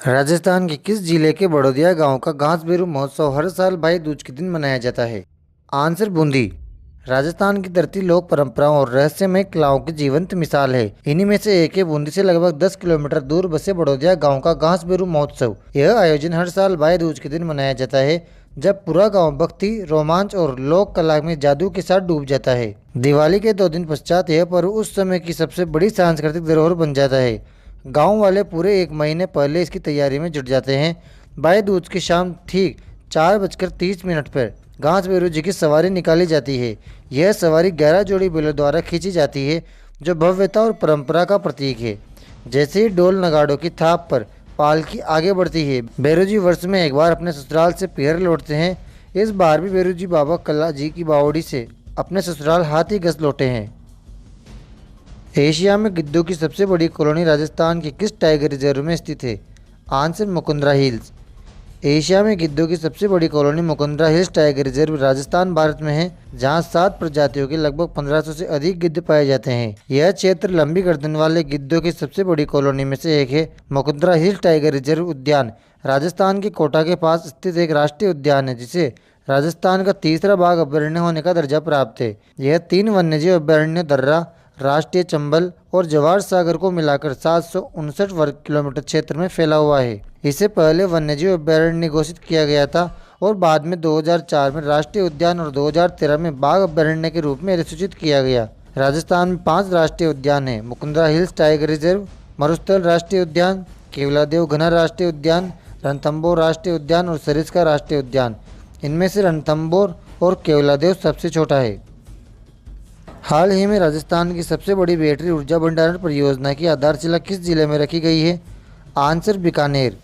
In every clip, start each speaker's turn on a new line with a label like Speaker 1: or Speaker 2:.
Speaker 1: राजस्थान के किस जिले के बड़ौदिया गांव का घासबेरू महोत्सव हर साल भाई दूज के दिन मनाया जाता है? आंसर बूंदी। राजस्थान की धरती लोक परंपराओं और रहस्यमय कलाओं की जीवंत मिसाल है। इन्हीं में से एक है बूंदी से लगभग 10 किलोमीटर दूर बसे बड़ौदिया गांव का घासबेरू महोत्सव। यह आयोजन हर साल भाई दूज के दिन मनाया जाता है, जब पूरा गांव भक्ति, रोमांच और लोक कला में जादू के साथ डूब जाता है। दिवाली के 2 दिन पश्चात यह पर्व उस समय की सबसे बड़ी सांस्कृतिक धरोहर बन जाता है। गांव वाले पूरे 1 महीने पहले इसकी तैयारी में जुट जाते हैं। भाई दूज की शाम ठीक 4:30 पर घासबेरू जी की सवारी निकाली जाती है। यह सवारी 11 जोड़ी बैलों द्वारा खींची जाती है, जो भव्यता और परंपरा का प्रतीक है। जैसे ही ढोल नगाड़ों की थाप पर पालकी आगे बढ़ती है, भैरू जी वर्ष में एक बार अपने ससुराल से पीहर लौटते हैं। इस बार भी भैरू जी बाबा कल्ला जी की बावड़ी से अपने ससुराल हाथी गस लौटे हैं। एशिया में गिद्धों की सबसे बड़ी कॉलोनी राजस्थान के किस टाइगर रिजर्व में स्थित है? Answer Mukundra hills. एशिया में गिद्धों की सबसे बड़ी colony Mukundra hills tiger reserve Rajasthan Bharat में है, जहां 7 प्रजातियों के लगभग 1500 से अधिक गिद्ध पाए जाते हैं। यह क्षेत्र लंबी गर्दन वाले गिद्धों की सबसे बड़ी कॉलोनी में से एक है। मुकुंदरा हिल्स टाइगर रिजर्व उद्यान राजस्थान के कोटा के पास स्थित एक राष्ट्रीय उद्यान है, जिसे राजस्थान का तीसरा बाघ अभयारण्य होने का दर्जा प्राप्त है। यह 3 वन्यजीव अभयारण्य दर्रा, राष्ट्रीय चंबल और जवाहर सागर को मिलाकर 759 वर्ग किलोमीटर क्षेत्र में फैला हुआ है। इसे पहले वन्यजीव अभयारण्य घोषित किया गया था और बाद में 2004 में राष्ट्रीय उद्यान और 2013 में बाघ अभयारण्य के रूप में अधिसूचित किया गया। राजस्थान में 5 राष्ट्रीय उद्यान हैं: मुकुंदरा हिल्स टाइगर रिजर्व, मरुस्थल राष्ट्रीय उद्यान, केवलादेव घना राष्ट्रीय उद्यान, रणथंभौर राष्ट्रीय उद्यान और सरिस्का राष्ट्रीय उद्यान। इनमें से रणथंभौर और केवलादेव सबसे छोटा है। हाल ही में राजस्थान की सबसे बड़ी बैटरी ऊर्जा भंडारण परियोजना की आधारशिला किस जिले में रखी गई है? आंसर बीकानेर।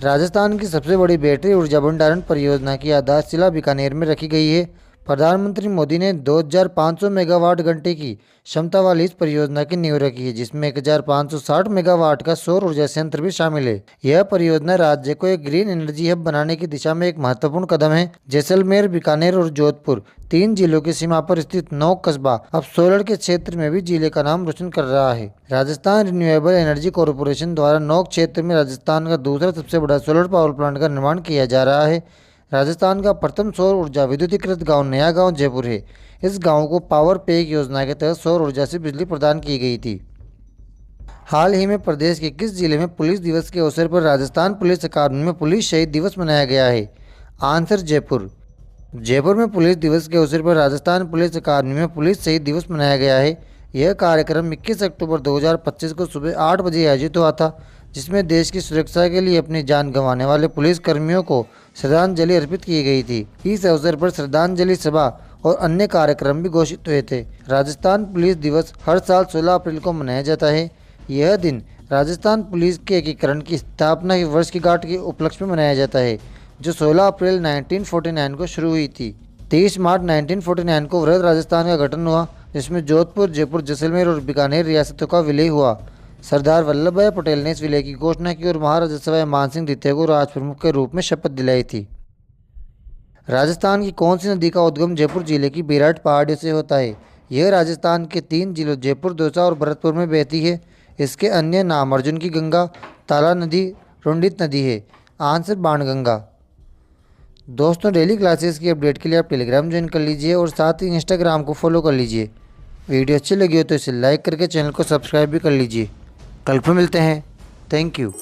Speaker 1: राजस्थान की सबसे बड़ी बैटरी ऊर्जा भंडारण परियोजना की आधारशिला बीकानेर में रखी गई है। प्रधानमंत्री मोदी ने 2500 मेगावाट घंटे की क्षमता वाली इस परियोजना की नींव रखी है, जिसमें 1560 मेगावाट का सौर ऊर्जा संयंत्र भी शामिल है। यह परियोजना राज्य को एक ग्रीन एनर्जी हब बनाने की दिशा में एक महत्वपूर्ण कदम है। जैसलमेर, बीकानेर और जोधपुर 3 जिलों की सीमा पर स्थित नौक कस्बा अब सोलर के क्षेत्र में भी जिले का नाम रोशन कर रहा है। राजस्थान रिन्यूएबल एनर्जी कॉरपोरेशन द्वारा नौक क्षेत्र में राजस्थान का दूसरा सबसे बड़ा सोलर पावर प्लांट का निर्माण किया जा रहा है। राजस्थान का प्रथम सौर ऊर्जा विद्युतीकृत गांव नया गांव जयपुर है। इस गांव को पावर पैक योजना के तहत सौर ऊर्जा से बिजली प्रदान की गई थी। हाल ही में प्रदेश के किस जिले में पुलिस दिवस के अवसर पर राजस्थान पुलिस अकादमी में पुलिस शहीद दिवस मनाया गया है? आंसर जयपुर। जयपुर में पुलिस दिवस के अवसर पर राजस्थान पुलिस अकादमी में पुलिस शहीद दिवस मनाया गया है। यह कार्यक्रम 21 अक्टूबर 2025 को सुबह 8 बजे आयोजित हुआ था, जिसमें देश की सुरक्षा के लिए अपनी जान गंवाने वाले पुलिस कर्मियों को श्रद्धांजलि अर्पित की गई थी। इस अवसर पर श्रद्धांजलि सभा और अन्य कार्यक्रम भी घोषित हुए थे। राजस्थान पुलिस दिवस हर साल 16 अप्रैल को मनाया जाता है। यह दिन राजस्थान पुलिस के एकीकरण की स्थापना की वर्षगांठ के उपलक्ष्य में मनाया जाता है, जो 16 अप्रैल 1949 को शुरू हुई थी। 23 मार्च 1949 को वृहद राजस्थान का गठन हुआ, जिसमें जोधपुर, जयपुर, जैसलमेर और बीकानेर रियासतों का विलय हुआ। सरदार वल्लभ भाई पटेल ने इस विलय की घोषणा की और महाराजा सवाई मानसिंह द्वितीय को राज प्रमुख के रूप में शपथ दिलाई थी। राजस्थान की कौन सी नदी का उद्गम जयपुर जिले की बैराट पहाड़ियों से होता है? यह राजस्थान के 3 जिलों जयपुर, दौसा और भरतपुर में बहती है। इसके अन्य नाम अर्जुन की गंगा, ताला नदी, रुंडित नदी है। आंसर बाणगंगा। दोस्तों, डेली क्लासेस की अपडेट के लिए आप टेलीग्राम ज्वाइन कर लीजिए और साथ ही इंस्टाग्राम को फॉलो कर लीजिए। वीडियो अच्छी लगी हो तो इसे लाइक करके चैनल को सब्सक्राइब भी कर लीजिए। कल फिर मिलते हैं। Thank you.